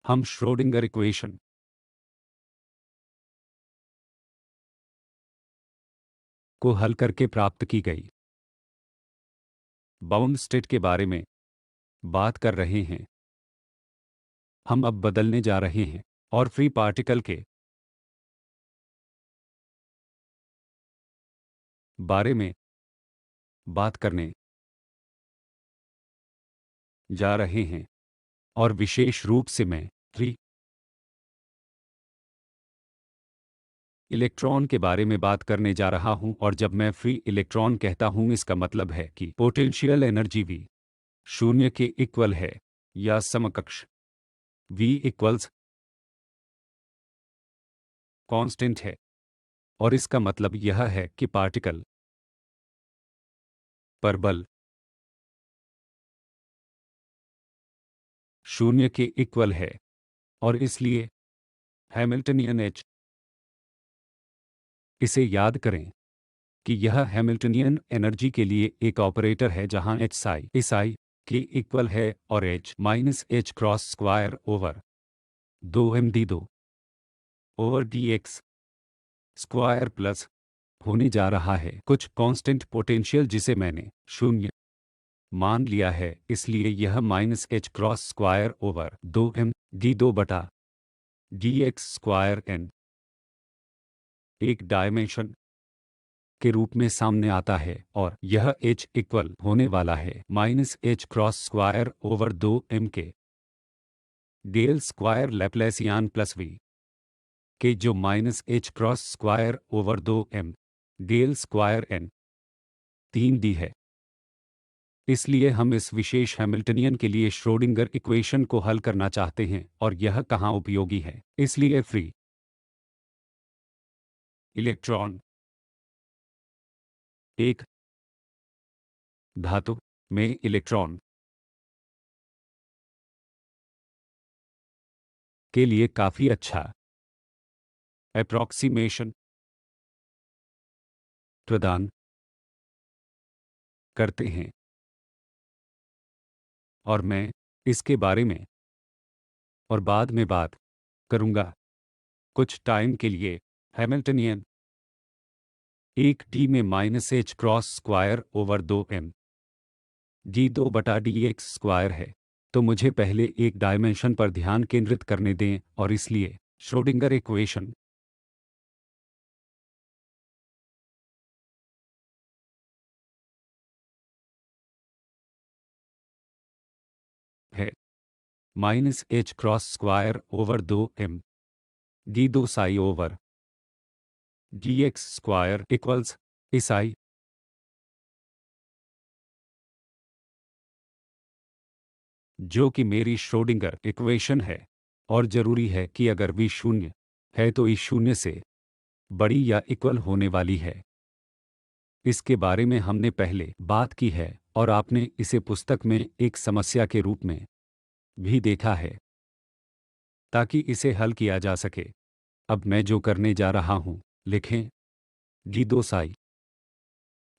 हम Schrodinger equation को हल करके प्राप्त की गई बाउंड स्टेट के बारे में बात कर रहे हैं। हम अब बदलने जा रहे हैं और फ्री पार्टिकल के बारे में बात करने जा रहे हैं और विशेष रूप से मैं फ्री इलेक्ट्रॉन के बारे में बात करने जा रहा हूं। और जब मैं फ्री इलेक्ट्रॉन कहता हूं, इसका मतलब है कि पोटेंशियल एनर्जी V शून्य के इक्वल है या समकक्ष V इक्वल्स कांस्टेंट है। और इसका मतलब यह है कि पार्टिकल पर बल शून्य के इक्वल है और इसलिए हैमिल्टनियन H, इसे याद करें कि यह हैमिल्टनियन एनर्जी के लिए एक ऑपरेटर है जहां H psi इस I के इक्वल है और H minus H cross square over 2m d2 over dx square plus होने जा रहा है कुछ कांस्टेंट पोटेंशियल जिसे मैंने शून्य मान लिया है। इसलिए यह minus H cross square over 2m d2 बटा dx स्क्वायर n एक डायमेंशन के रूप में सामने आता है और यह H इक्वल होने वाला है minus H cross square over 2m के del square Laplacian plus V के जो minus H cross square over 2m del square n 3D है। इसलिए हम इस विशेष हैमिल्टनियन के लिए श्रोडिंगर इक्वेशन को हल करना चाहते हैं और यह कहाँ उपयोगी है। इसलिए फ्री इलेक्ट्रॉन एक धातु में इलेक्ट्रॉन के लिए काफी अच्छा अप्रॉक्सीमेशन प्रदान करते हैं और मैं इसके बारे में और बाद में बात करूंगा। कुछ टाइम के लिए हैमिल्टनियन एक टी में minus H cross square over 2m d2 बटा dx स्क्वायर है। तो मुझे पहले एक डायमेंशन पर ध्यान केंद्रित करने दें और इसलिए श्रोडिंगर इक्वेशन है minus H cross square over 2m d2 psi over dx square equals इस I जो कि मेरी श्रोडिंगर इक्वेशन है। और जरूरी है कि अगर V शून्य है तो I शून्य से बड़ी या इक्वल होने वाली है। इसके बारे में हमने पहले बात की है और आपने इसे पुस्तक में एक समस्या के रूप में भी देखा है ताकि इसे हल किया जा सके। अब मैं जो करने जा रहा हूं, लिखें d2 psi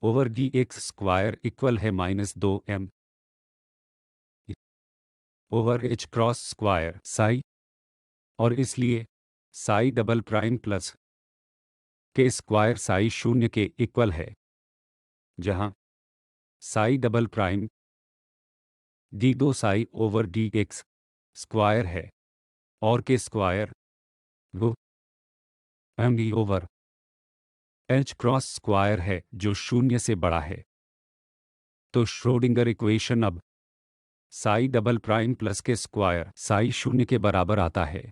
over dx square equal है minus 2m over H cross square psi और इसलिए psi double prime plus k square psi शून्य के इक्वल है जहां psi double prime d2 psi over dx square है और के स्क्वायर वो m over H cross square है जो शून्य से बड़ा है। तो श्रोडिंगर इक्वेशन अब Sai double prime plus k square psi शून्य के बराबर आता है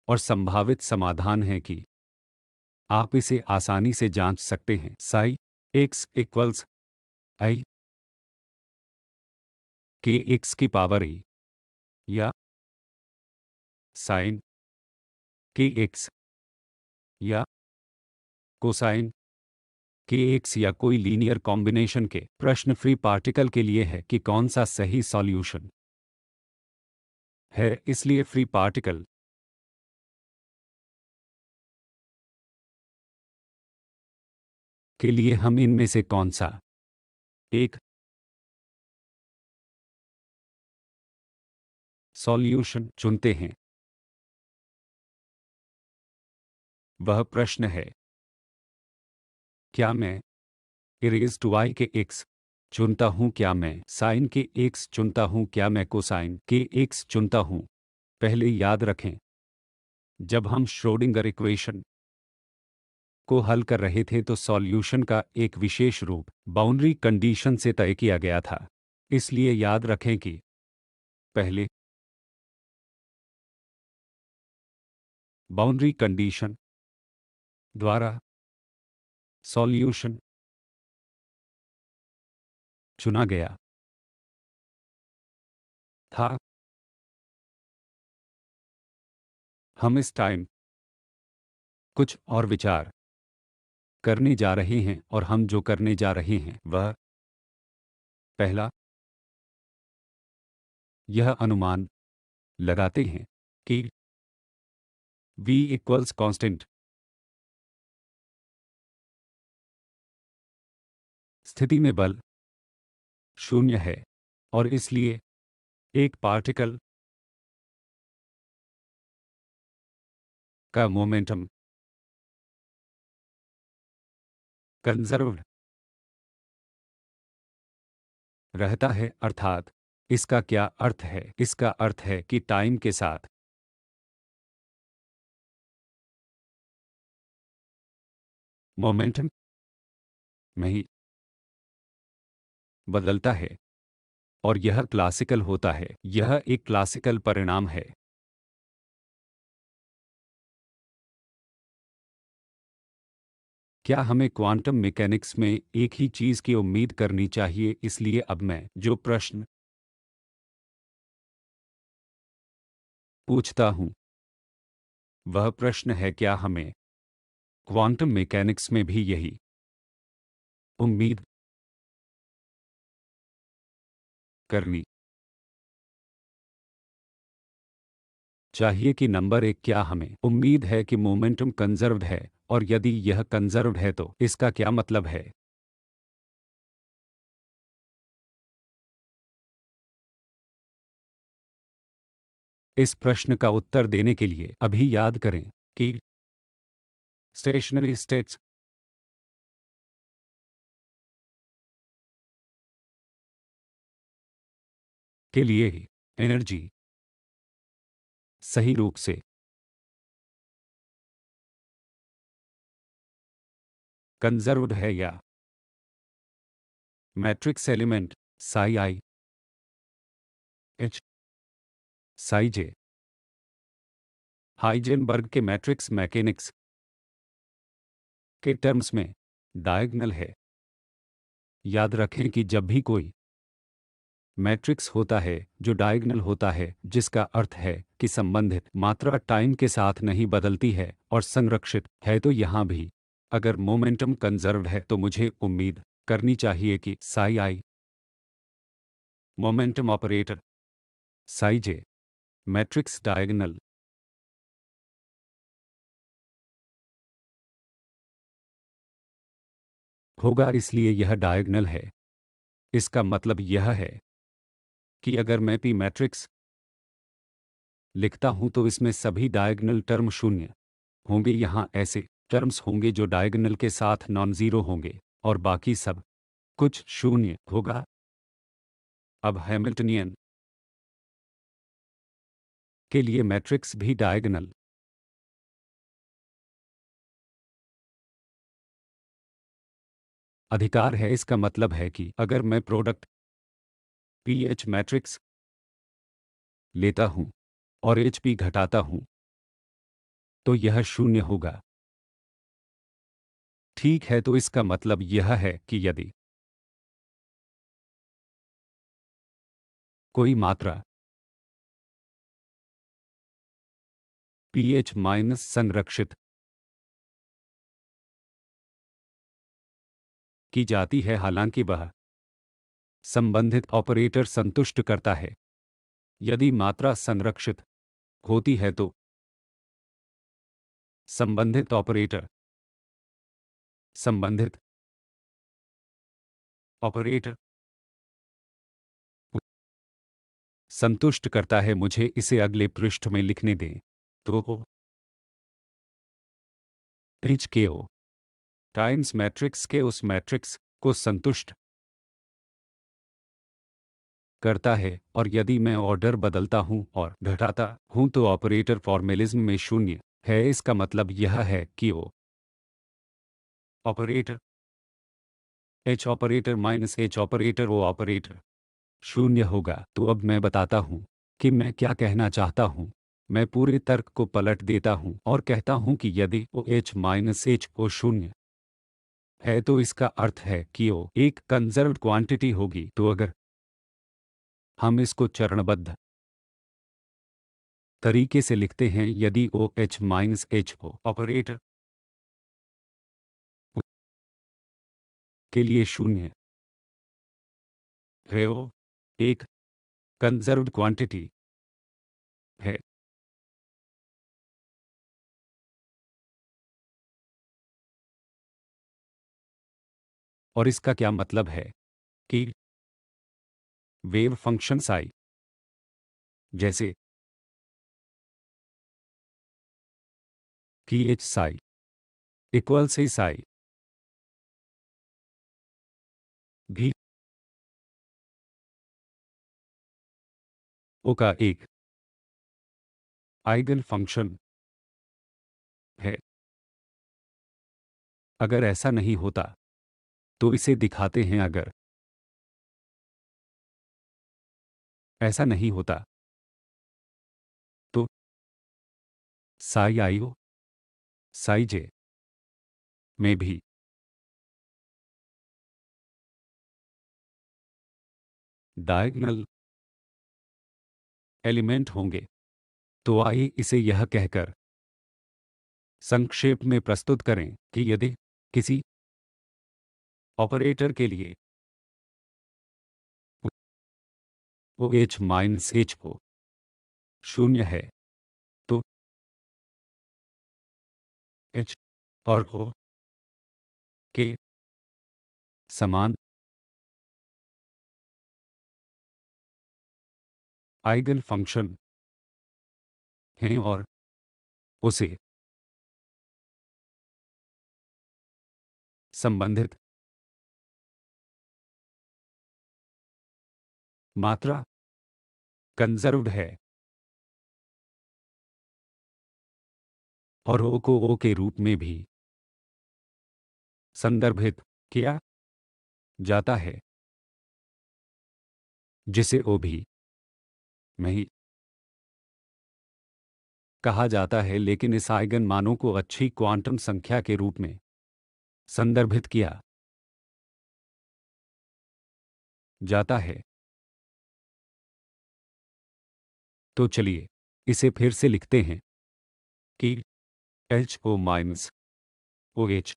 और संभावित समाधान है कि आप इसे आसानी से जांच सकते हैं। Sai x equals I k x की पावर e या साइन के एक्स या कोसाइन के एक्स या कोई लीनियर कॉम्बिनेशन के प्रश्न फ्री पार्टिकल के लिए है कि कौन सा सही सॉल्यूशन है। इसलिए फ्री पार्टिकल के लिए हम इनमें से कौन सा एक सॉल्यूशन चुनते हैं। वह प्रश्न है, क्या मैं erase to i k x चुनता हूं, क्या मैं साइन के एक्स चुनता हूं, क्या मैं कोसाइन के एक्स चुनता हूं। पहले याद रखें, जब हम श्रोडिंगर इक्वेशन को हल कर रहे थे तो सॉल्यूशन का एक विशेष रूप बाउंड्री कंडीशन से तय किया गया था। इसलिए याद रखें कि पहले बाउंड्री कंडीशन द्वारा सॉल्यूशन चुना गया था। हम इस टाइम कुछ और विचार करने जा रहे हैं और हम जो करने जा रहे हैं वह पहला यह अनुमान लगाते हैं कि v इक्वल्स कांस्टेंट स्थिति में बल शून्य है और इसलिए एक पार्टिकल का मोमेंटम कंजर्व्ड रहता है। अर्थात इसका क्या अर्थ है? इसका अर्थ है कि टाइम के साथ मोमेंटम नहीं बदलता है और यह क्लासिकल होता है। यह एक क्लासिकल परिणाम है। क्या हमें क्वांटम मैकेनिक्स में एक ही चीज की उम्मीद करनी चाहिए? इसलिए अब मैं जो प्रश्न पूछता हूं वह प्रश्न है, क्या हमें क्वांटम मैकेनिक्स में भी यही उम्मीद करनी चाहिए कि नंबर एक, क्या हमें उम्मीद है कि मोमेंटम कंजर्व्ड है? और यदि यह कंजर्व्ड है तो इसका क्या मतलब है? इस प्रश्न का उत्तर देने के लिए अभी याद करें कि स्टेशनरी स्टेट्स के लिए ही एनर्जी सही रूप से कंजर्व्ड है या matrix element Sai I H Sai J Heisenberg के मैट्रिक्स मैकेनिक्स के टर्म्स में डायगोनल है। याद रखें कि जब भी कोई मैट्रिक्स होता है जो डायगोनल होता है, जिसका अर्थ है कि संबंधित मात्रा टाइम के साथ नहीं बदलती है और संरक्षित है, तो यहाँ भी अगर मोमेंटम कंजर्व्ड है तो मुझे उम्मीद करनी चाहिए कि साई आई मोमेंटम ऑपरेटर साई जे मैट्रिक्स डायगोनल होगा। इसलिए यह डायगोनल है। इसका मतलब यह है कि अगर मैं पी मैट्रिक्स लिखता हूं तो इसमें सभी डायगोनल टर्म शून्य होंगे। यहाँ ऐसे टर्म्स होंगे जो डायगोनल के साथ नॉन ज़ीरो होंगे और बाकी सब कुछ शून्य होगा। अब हैमिल्टनियन के लिए मैट्रिक्स भी डायगोनल अधिकार है। इसका मतलब है कि अगर मैं प्रोडक्ट पीएच मैट्रिक्स लेता हूं और एचपी घटाता हूं तो यह शून्य होगा। ठीक है, तो इसका मतलब यह है कि यदि कोई मात्रा पीएच माइनस संरक्षित की जाती है, हालांकि वह संबंधित ऑपरेटर संतुष्ट करता है। यदि मात्रा संरक्षित होती है तो संबंधित ऑपरेटर संबंधित ऑपरेटर संतुष्ट करता है। मुझे इसे अगले पृष्ठ में लिखने दें। तो एच के ओ टाइम्स मैट्रिक्स के उस मैट्रिक्स को संतुष्ट करता है, और यदि मैं ऑर्डर बदलता हूं और घटाता हूं तो ऑपरेटर फॉर्मेलिज्म में शून्य है। इसका मतलब यह है कि O operator H operator minus H operator O operator शून्य होगा। तो अब मैं बताता हूं कि मैं क्या कहना चाहता हूं। मैं पूरे तर्क को पलट देता हूं और कहता हूं कि यदि O H minus H O शून्य है तो इसका अर्थ है कि ओ एक कंजर्व्ड क्वांटिटी होगी। तो अगर हम इसको चरणबद्ध तरीके से लिखते हैं, यदि O H minus H O operator के लिए शून्य है, ओ एक कंजर्व्ड क्वांटिटी है, और इसका क्या मतलब है कि वेव फंक्शन साई जैसे कि एच साई इक्वल से साई भी ओ का एक आइगन फंक्शन है। अगर ऐसा नहीं होता तो इसे दिखाते हैं। अगर ऐसा नहीं होता तो साई आई ओ साई जे में भी डायगोनल एलिमेंट होंगे। तो आइए इसे यह कहकर संक्षेप में प्रस्तुत करें कि यदि किसी ऑपरेटर के लिए ओ एच माइनस एच को शून्य है तो एच और ओ के समान आइगन फंक्शन हैं, और उसे संबंधित मात्रा कंजर्व्ड है और ओ को ओ के रूप में भी संदर्भित किया जाता है, जिसे ओ भी नहीं कहा जाता है, लेकिन इस आइगन मानों को अच्छी क्वांटम संख्या के रूप में संदर्भित किया जाता है। तो चलिए इसे फिर से लिखते हैं कि H O minus O H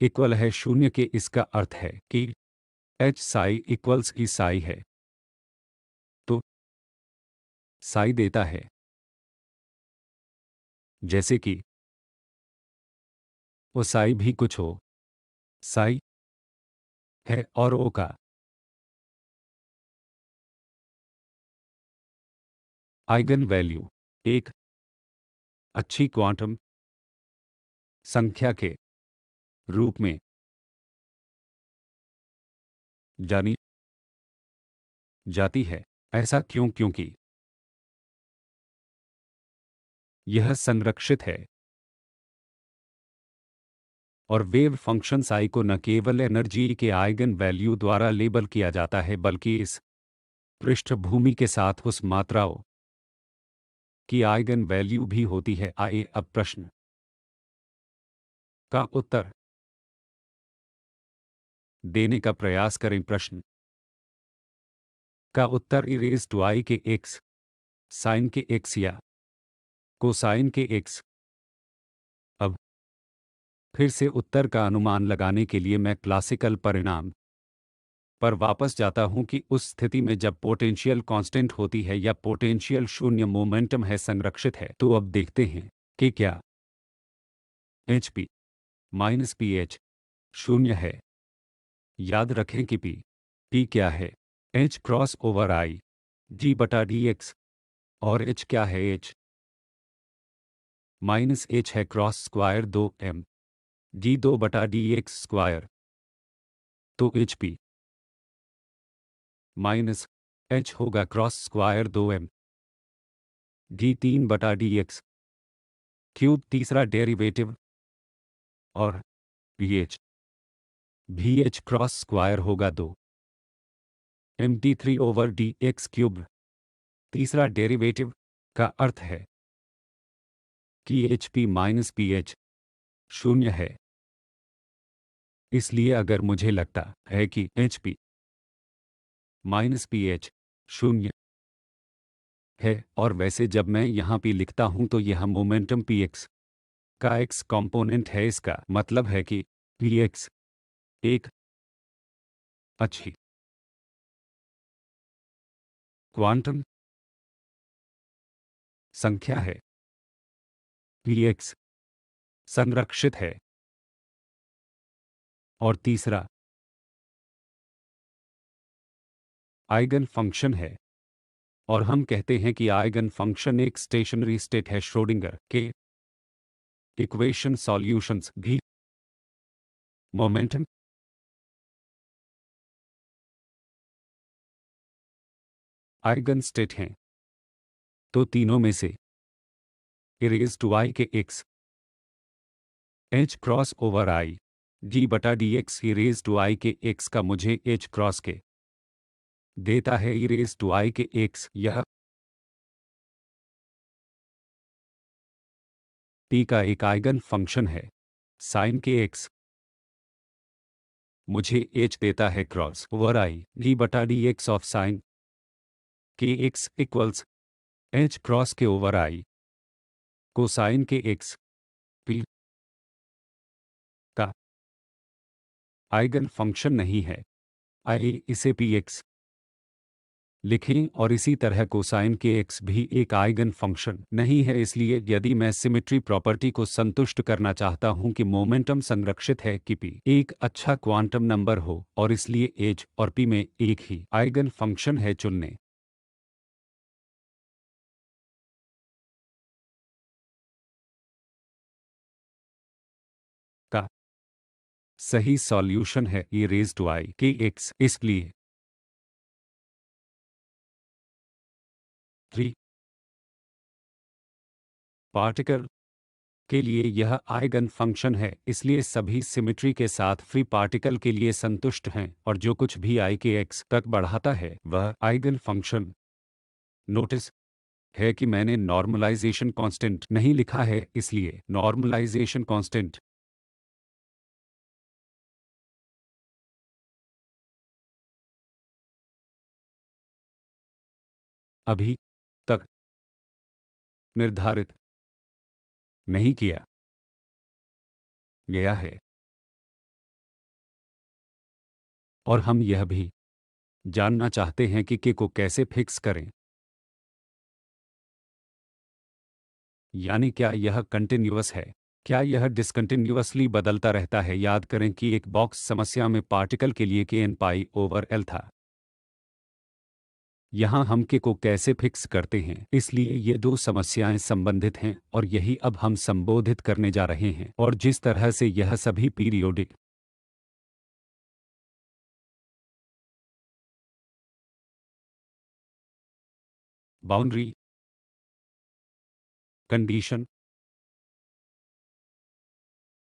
equal है शून्य के। इसका अर्थ है कि H psi equals E psi है। तो साई देता है जैसे कि ओ साई भी कुछ हो साई है, और ओ का आइगन वैल्यू एक अच्छी क्वांटम संख्या के रूप में जानी जाती है। ऐसा क्यों? क्योंकि यह संरक्षित है और वेव फंक्शन साई को न केवल एनर्जी के आइगन वैल्यू द्वारा लेबल किया जाता है, बल्कि इस पृष्ठभूमि के साथ उस मात्राओं की आइगन वैल्यू भी होती है। आइए अब प्रश्न का उत्तर देने का प्रयास करें। प्रश्न का उत्तर e raise to i k x sign के एक्स या कोसाइन के एक्स। अब फिर से उत्तर का अनुमान लगाने के लिए मैं क्लासिकल परिणाम पर वापस जाता हूं कि उस स्थिति में जब पोटेंशियल कांस्टेंट होती है या पोटेंशियल शून्य मोमेंटम है संरक्षित है। तो अब देखते हैं कि क्या H P minus P H शून्य है। याद रखें कि पी क्या है? H cross over i g बटा डी एक्स। और एच क्या है? एच माइनस एच है क्रॉस स्क्वायर 2m जी 2/dx²। तो एच पी माइनस एच होगा क्रॉस स्क्वायर 2m जी 3/dx³ तीसरा डेरिवेटिव। और भी एच क्रॉस स्क्वायर होगा 2 mt3/dx³ तीसरा डेरिवेटिव का अर्थ है कि H P minus P H शून्य है। इसलिए अगर मुझे लगता है कि H P minus P H शून्य है, और वैसे जब मैं यहाँ पी लिखता हूँ तो यह मोमेंटम पी एक्स का एक्स कॉम्पोनेंट है, इसका मतलब है कि पी एक्स एक अच्छी क्वांटम संख्या है। पी एक्स संरक्षित है। और तीसरा आइगन फंक्शन है। और हम कहते हैं कि आइगन फंक्शन एक स्टेशनरी स्टेट है। श्रोडिंगर के इक्वेशन सॉल्यूशंस भी मोमेंटम आइगन स्टेट हैं। तो तीनों में से e raise to i k x h cross over i g बटा d x e raise to i k x का मुझे एच क्रॉस के देता है erase to i k x. यह पी का एक आइगन फंक्शन है। साइन के एक्स मुझे एच देता है क्रॉस ओवर आई जी बटा डी एक्स ऑफ साइन के एक्स इक्वल्स एच क्रॉस के ओवर आई कोसाइन के एक्स। पी का आइगन फंक्शन नहीं है। आइए इसे पी एक्स लिखें, और इसी तरह कोसाइन के एक्स भी एक आइगन फंक्शन नहीं है। इसलिए यदि मैं सिमेट्री प्रॉपर्टी को संतुष्ट करना चाहता हूं कि मोमेंटम संरक्षित है कि पी एक अच्छा क्वांटम नंबर हो और इसलिए एच और पी में एक ही आइगन फंक्शन है, चुनने का सही सॉल्यूशन है e raise to i k x. इसलिए 3 पार्टिकल के लिए यह आइगन फंक्शन है। इसलिए सभी सिमेट्री के साथ फ्री पार्टिकल के लिए संतुष्ट हैं, और जो कुछ भी आई के एक्स तक बढ़ाता है वह आइगन फंक्शन। नोटिस है कि मैंने नॉर्मलाइजेशन कांस्टेंट नहीं लिखा है, इसलिए नॉर्मलाइजेशन कांस्टेंट अभी तक निर्धारित नहीं किया गया है। और हम यह भी जानना चाहते हैं कि के को कैसे फिक्स करें। यानी क्या यह कंटिन्यूअस है? क्या यह डिसकंटिन्यूअसली बदलता रहता है? याद करें कि एक बॉक्स समस्या में पार्टिकल के लिए के एन पाई ओवर एल था। यहाँ हम के को कैसे फिक्स करते हैं? इसलिए ये दो समस्याएं संबंधित हैं, और यही अब हम संबोधित करने जा रहे हैं। और जिस तरह से यह सभी पीरियोडिक बाउंड्री कंडीशन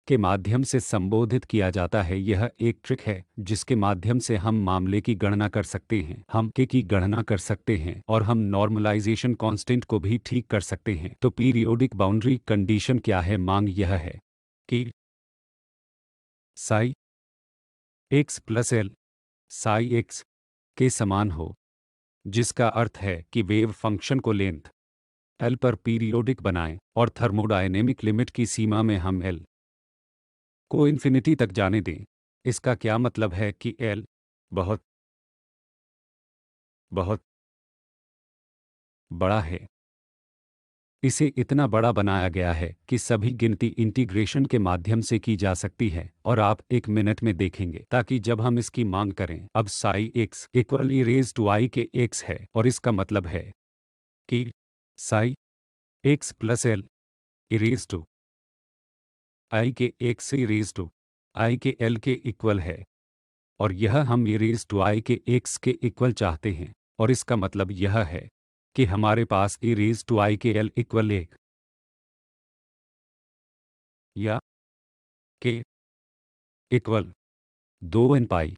के माध्यम से संबोधित किया जाता है, यह एक ट्रिक है जिसके माध्यम से हम मामले की गणना कर सकते हैं। हम के की गणना कर सकते हैं और हम नॉर्मलाइजेशन कांस्टेंट को भी ठीक कर सकते हैं। तो पीरियोडिक बाउंड्री कंडीशन क्या है? मांग यह है कि psi x plus L Sai x के समान हो, जिसका अर्थ है कि वेव फंक्शन को लेंथ एल पर पीरियोडिक बनाएं, और थर्मोडायनेमिक लिमिट की सीमा में हम एल को इन्फिनिटी तक जाने दें। इसका क्या मतलब है कि एल बहुत बहुत बड़ा है। इसे इतना बड़ा बनाया गया है कि सभी गिनती इंटीग्रेशन के माध्यम से की जा सकती है और आप एक मिनट में देखेंगे, ताकि जब हम इसकी मांग करें, अब psi x equal e raise to i k x है और इसका मतलब है कि psi x plus l e raise to i k x e raise to i k l के इक्वल है, और यह हम ई raise to i k x के इक्वल चाहते हैं, और इसका मतलब यह है कि हमारे पास ई raise to i k L equal एक या के equal 2 n pi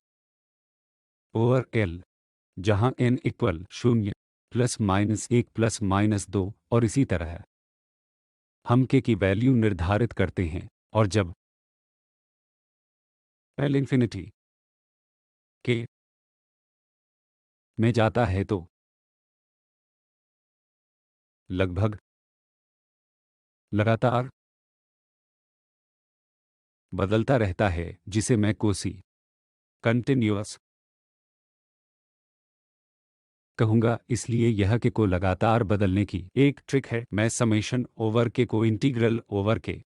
over L, जहां n equal 0 plus minus 1 plus minus 2 और इसी तरह हम के की वैल्यू निर्धारित करते हैं, और जब एल इन्फिनिटी के में जाता है तो लगभग लगातार बदलता रहता है, जिसे मैं कोसी कंटिन्यूअस कहूंगा। इसलिए यह के को लगातार बदलने की एक ट्रिक है। मैं समेशन ओवर के को इंटीग्रल ओवर के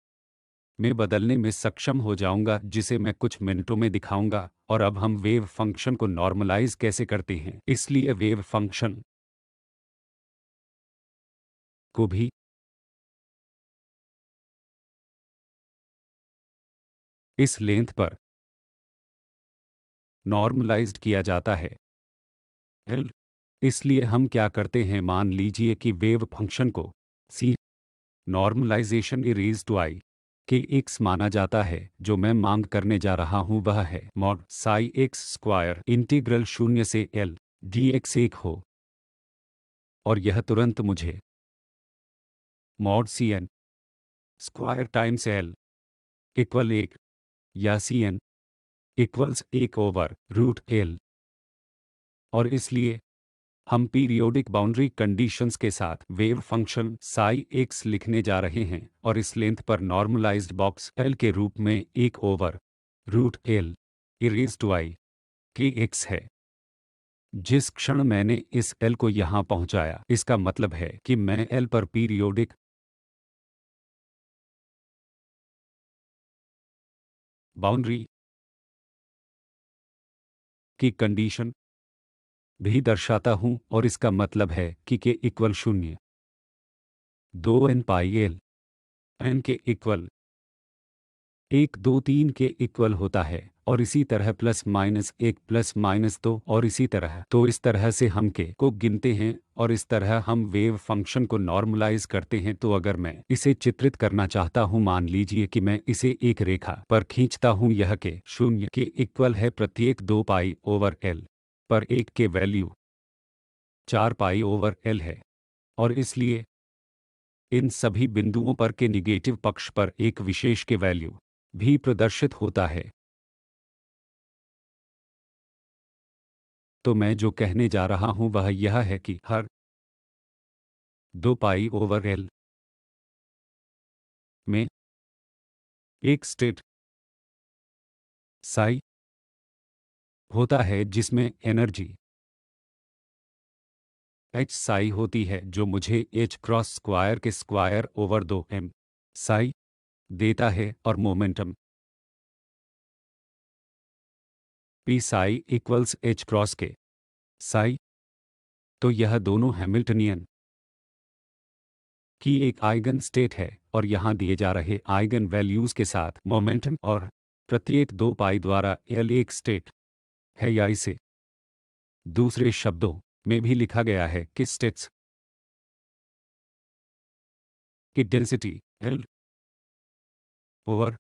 में बदलने में सक्षम हो जाऊंगा, जिसे मैं कुछ मिनटों में दिखाऊंगा। और अब हम वेव फंक्शन को नॉर्मलाइज कैसे करते हैं, इसलिए वेव फंक्शन को भी इस लेंथ पर नॉर्मलाइज्ड किया जाता है एल। इसलिए हम क्या करते हैं, मान लीजिए कि वेव फंक्शन को सी normalisation E raise to i k x माना जाता है। जो मैं मांग करने जा रहा हूं वह है mod Sai x square integral 0 से एल डी एक्स एक हो, और यह तुरंत मुझे mod C N square times L equal एक या सी एन इक्वल्स एक ओवर रूट एल। और इसलिए हम पीरियोडिक बाउंड्री कंडीशंस के साथ वेव फंक्शन साई एक्स लिखने जा रहे हैं, और इस लेंथ पर नॉर्मलाइज्ड बॉक्स एल के रूप में एक over root l e raise to i k x है। जिस क्षण मैंने इस एल को यहां पहुंचाया, इसका मतलब है कि मैं एल पर पीरियोडिक बाउंड्री की कंडीशन भी दर्शाता हूं, और इसका मतलब है कि K equal 0 2 n pi L N K equal 1 2 3 के इक्वल होता है, और इसी तरह प्लस माइनस 1 प्लस माइनस 2 और इसी तरह। तो इस तरह से हम के को गिनते हैं, और इस तरह हम वेव फंक्शन को नॉर्मलाइज करते हैं। तो अगर मैं इसे चित्रित करना चाहता हूं, मान लीजिए कि मैं इसे एक रेखा पर खींचता हूं, यह के 0 के इक्वल है प्रत्येक 2 पाई ओवर एल पर एक के वैल्यू 4 पाई ओवर एल है, और इसलिए इन सभी बिंदुओं पर के निगेटिव पक्ष पर एक विशेष के वैल्यू भी प्रदर्शित होता है। तो मैं जो कहने जा रहा हूं वह यह है कि हर 2 पाई ओवर एल में एक स्टेट साई होता है, जिसमें एनर्जी एच साई होती है, जो मुझे एच क्रॉस स्क्वायर के स्क्वायर ओवर 2 एम साई देता है, और momentum P Sai equals H cross के साई। तो यह दोनों हैमिल्टनियन की एक आइगन स्टेट है, और यहाँ दिए जा रहे आइगन वैल्यूज के साथ मोमेंटम और प्रत्येक 2 पाई द्वारा एल एक स्टेट है, या इसे दूसरे शब्दों में भी लिखा गया है कि स्टेट्स की डेंसिटी एल ओवर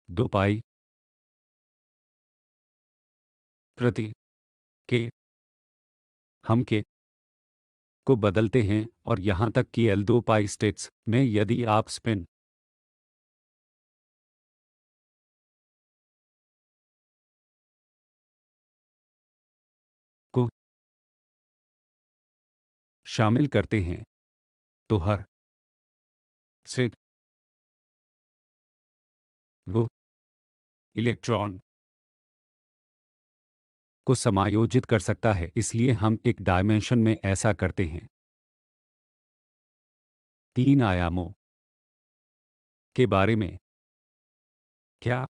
2 पाई प्रति के। हम के को बदलते हैं, और यहाँ तक कि एल 2 पाई स्टेट्स में यदि आप स्पिन को शामिल करते हैं, तो हर स्टेट वो इलेक्ट्रॉन को समायोजित कर सकता है। इसलिए हम एक डायमेंशन में ऐसा करते हैं। तीन आयामों के बारे में क्या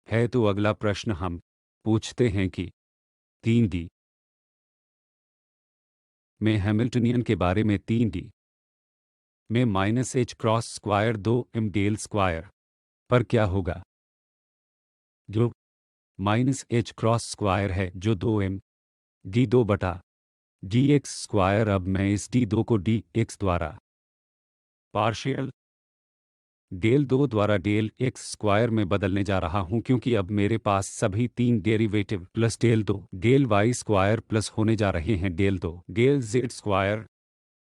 है? तो अगला प्रश्न हम पूछते हैं कि 3D में हैमिल्टनियन के बारे में 3D में minus H cross square 2m del square पर क्या होगा? जो माइनस एच क्रॉस स्क्वायर है जो 2m डी 2 बटा डी एक्स स्क्वायर। अब मैं इस डी 2 को डी एक्स द्वारा पार्शियल डेल 2 द्वारा डेल एक्स स्क्वायर में बदलने जा रहा हूं, क्योंकि अब मेरे पास सभी तीन derivative plus del 2 del Y square plus होने जा रहे हैं डेल 2 डेल जेड स्क्वायर।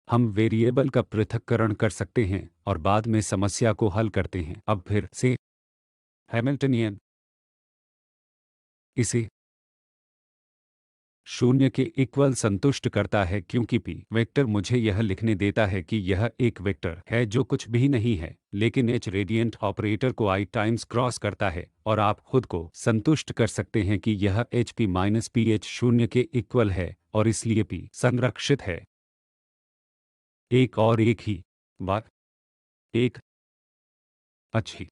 हम वेरिएबल का पृथक्करण कर सकते हैं और बाद में समस्या को हल करते हैं। अब फिर से हैमिल्टनियन इसे शून्य के इक्वल संतुष्ट करता है, क्योंकि p वेक्टर मुझे यह लिखने देता है कि यह एक वेक्टर है जो कुछ भी नहीं है लेकिन h रेडियंट ऑपरेटर को i टाइम्स क्रॉस करता है, और आप खुद को संतुष्ट कर सकते हैं कि यह h p minus P H शून्य के इक्वल है और इसलिए p संरक्षित है। एक और एक ही बात, एक अच्छी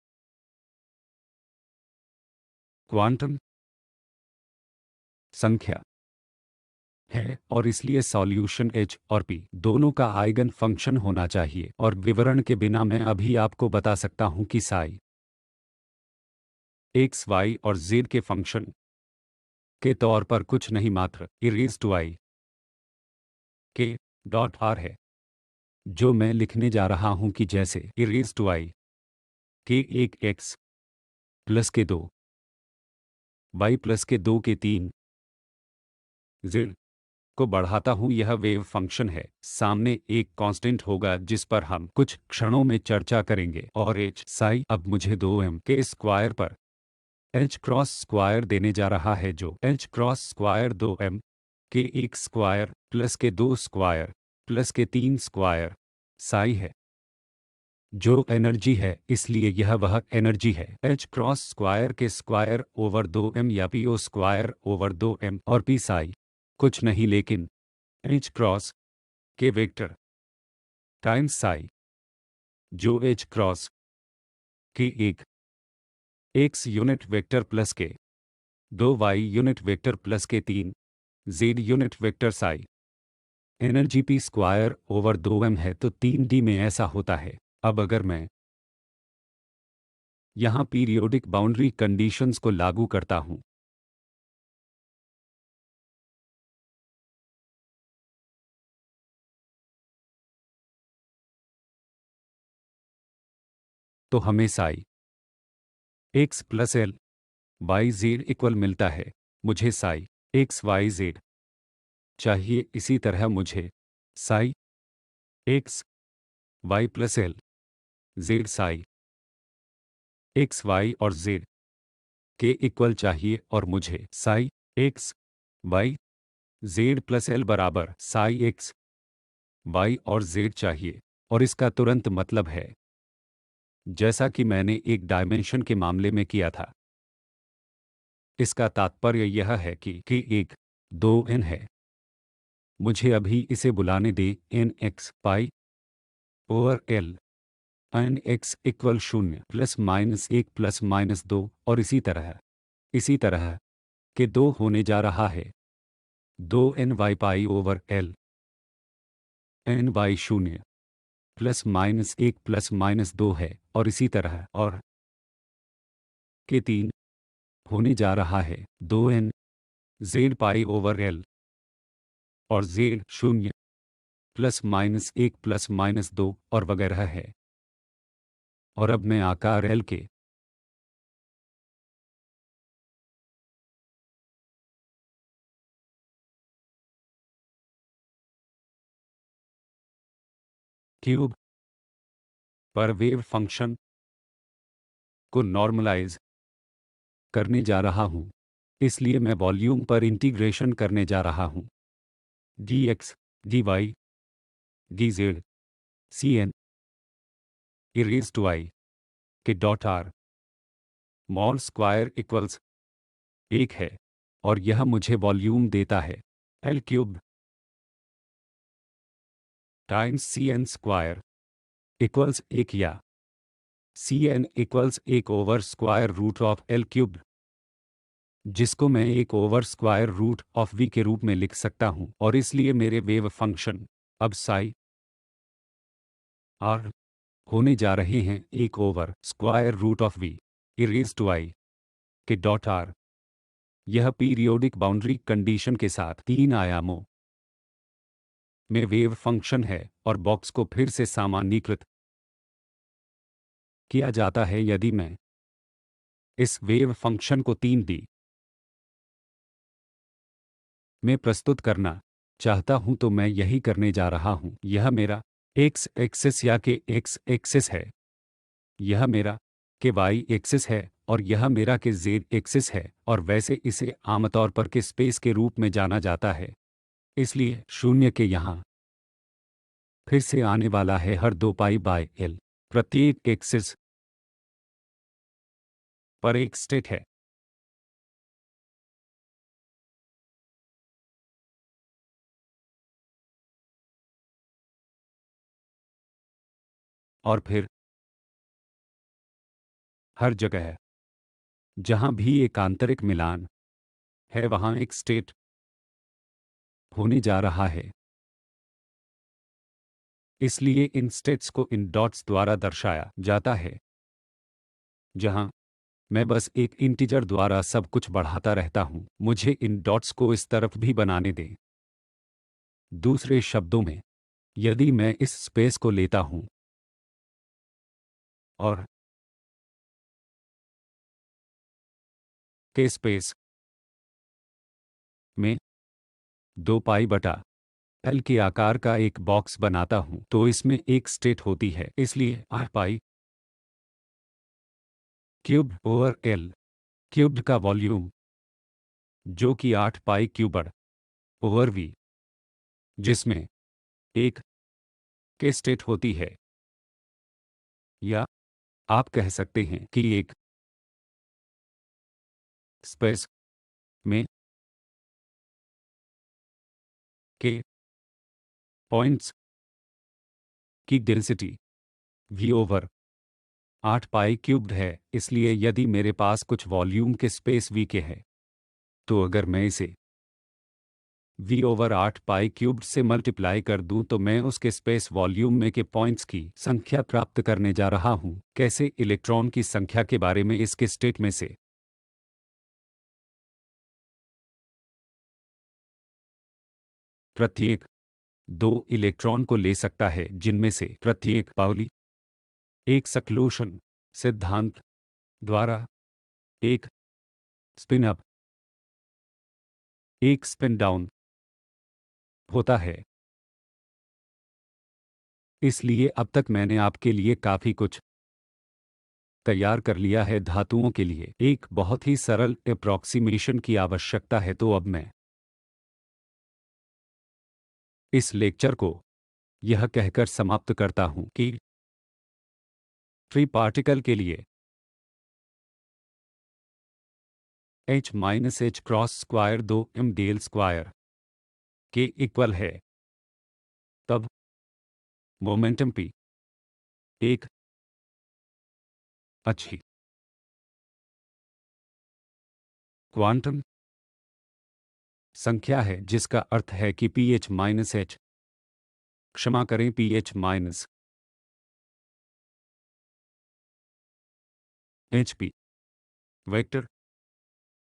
क्वांटम संख्या है और इसलिए सॉल्यूशन h और p दोनों का आइगन फंक्शन होना चाहिए। और विवरण के बिना मैं अभी आपको बता सकता हूं कि साई एक्स वाई और z के फंक्शन के तौर पर कुछ नहीं मात्र e raise to i K dot r है, जो मैं लिखने जा रहा हूं कि जैसे e रेज़ टू i के एक x प्लस के 2 y प्लस के 2 के 3 z को बढ़ाता हूं। यह वेव फंक्शन है। सामने एक कांस्टेंट होगा जिस पर हम कुछ क्षणों में चर्चा करेंगे, और h साई अब मुझे 2m के स्क्वायर पर h क्रॉस स्क्वायर देने जा रहा है, जो h क्रॉस स्क्वायर 2m के एक स्क्वायर प्लस के 2 स्क्वायर प्लस के 3 स्क्वायर साई है, जो एनर्जी है। इसलिए यह वह एनर्जी है h क्रॉस स्क्वायर के स्क्वायर ओवर 2m या p o square over 2m, और p साई कुछ नहीं लेकिन h क्रॉस के वेक्टर टाइम्स साई, जो h क्रॉस के एक x यूनिट वेक्टर प्लस के 2 y यूनिट वेक्टर प्लस के 3 z unit vector Sai energy p square over 2m है। तो 3D में ऐसा होता है। अब अगर मैं यहाँ पीरियोडिक बाउंड्री कंडीशंस को लागू करता हूँ, तो हमें psi x plus L Y Z equal मिलता है। मुझे साई एक्स वाई जेड चाहिए, इसी तरह मुझे psi X Y plus L Z psi X Y और जेड के इक्वल चाहिए, और मुझे psi X Y Z plus L बराबर साई एक्स वाई और जेड चाहिए। और इसका तुरंत मतलब है, जैसा कि मैंने एक डायमेंशन के मामले में किया था, इसका तात्पर्य यह है कि एक 2n है। मुझे अभी इसे बुलाने दे n x pi over l n x equal 0 plus minus 1 plus minus 2, और इसी तरह के 2 होने जा रहा है 2 n y pi over l n y 0 plus minus 1 plus minus 2 है, और इसी तरह और के 3 होने जा रहा है 2n z pi over l और z 0 plus minus 1 plus minus 2 और वगैरह है। और अब मैं आकार l के क्यूब पर वेव फंक्शन को नॉर्मलाइज करने जा रहा हूं, इसलिए मैं वॉल्यूम पर इंटीग्रेशन करने जा रहा हूं। dx dy dz cn e raise to i K dot r mod square equals 1 है, और यह मुझे वॉल्यूम देता है l cube times C N square equals 1 या सी एन इक्वल्स 1/√L³ जिसको मैं 1/√V के रूप में लिख सकता हूँ और इसलिए मेरे वेव फंक्शन अब साई आर होने जा रहे हैं 1/√V e⁻⁴ के डॉट आर। यह पीरियोडिक बाउंड्री कंडीशन के साथ 3 आयामों में वेव फंक्शन है और बॉक्स को फिर से सामान्यीकृत किया जाता है यदि मैं इस वेव फंक्शन को 3D में प्रस्तुत करना चाहता हूं तो मैं यही करने जा रहा हूं। यह मेरा एक्स एक्सिस या के एक्स एक्सिस है, यह मेरा के वाई एक्सिस है और यह मेरा के जेड एक्सिस है और वैसे इसे आमतौर पर के स्पेस के रूप में जाना जाता है। इसलिए शून्य के यहाँ फिर से आने वाला है हर 2π/L। प्रत्येक एक्सिस पर एक स्टेट है। और फिर हर जगह जहां भी एक आंतरिक मिलान है वहां एक स्टेट होने जा रहा है। इसलिए इन स्टेट्स को इन डॉट्स द्वारा दर्शाया जाता है, जहां मैं बस एक इंटीजर द्वारा सब कुछ बढ़ाता रहता हूं। मुझे इन डॉट्स को इस तरफ भी बनाने दें। दूसरे शब्दों में, यदि मैं इस स्पेस को लेता हूं और के स्पेस में 2π/L के आकार का एक बॉक्स बनाता हूं तो इसमें एक स्टेट होती है। इसलिए r π³ क्यूब्ड का वॉल्यूम जो कि 8π³ जिसमें एक के स्टेट होती है, या आप कह सकते हैं कि एक स्पेस में के पॉइंट्स की डेंसिटी V/8π³ है। इसलिए यदि मेरे पास कुछ वॉल्यूम के स्पेस V के है तो अगर मैं इसे V/8π³ से मल्टीप्लाई कर दूं तो मैं उसके स्पेस वॉल्यूम में के पॉइंट्स की संख्या प्राप्त करने जा रहा हूं। कैसे इलेक्ट्रॉन की संख्या के बारे में इसके स्टेट में से प्रत्येक 2 इलेक्ट्रॉन को ले सकता है, जिनमें से प्रत्येक पाउली एक्सक्लूशन सिद्धांत द्वारा एक स्पिन अप एक स्पिन डाउन होता है। इसलिए अब तक मैंने आपके लिए काफी कुछ तैयार कर लिया है। धातुओं के लिए एक बहुत ही सरल अप्रॉक्सीमेशन की आवश्यकता है। तो अब मैं इस लेक्चर को यह कहकर समाप्त करता हूं कि फ्री पार्टिकल के लिए h-h × 2m∇² के इक्वल है, तब मोमेंटम p एक अच्छी क्वांटम संख्या है, जिसका अर्थ है कि pH-h क्षमा करें pH- hp वेक्टर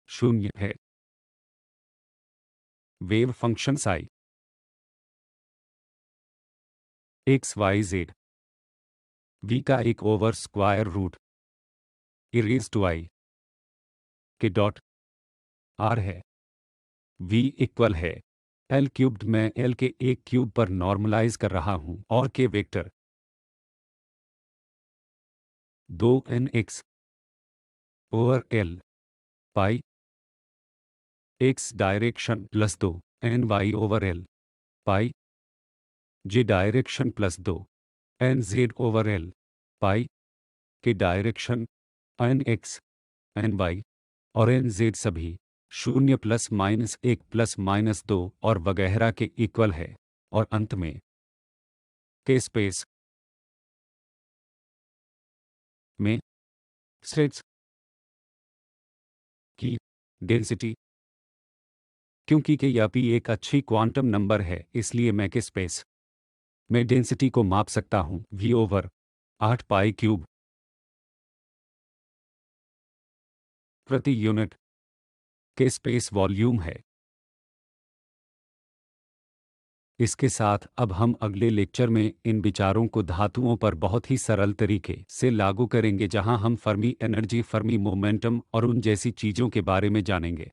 0 है। Wave function psi XYZ V का 1/√e⁻⁴ के डॉट r है। V इक्वल है L³। मैं L के एक क्यूब पर नॉर्मलाइज कर रहा हूं और के वेक्टर 2nx/L पाई x डायरेक्शन प्लस 2ny/L पाई j डायरेक्शन प्लस 2nz/L पाई के डायरेक्शन nx ny और nz सभी 0 ± 1 ± 2 और वगैरह के इक्वल है। और अंत में के स्पेस में स्टेट्स की डेंसिटी, क्योंकि के या पी एक अच्छी क्वांटम नंबर है इसलिए मैं के स्पेस में डेंसिटी को माप सकता हूँ v ओवर 8 पाई क्यूब प्रति यूनिट के स्पेस वॉल्यूम है। इसके साथ अब हम अगले लेक्चर में इन विचारों को धातुओं पर बहुत ही सरल तरीके से लागू करेंगे जहां हम फर्मी एनर्जी, फर्मी मोमेंटम और उन जैसी चीज़ों के बारे में जानेंगे।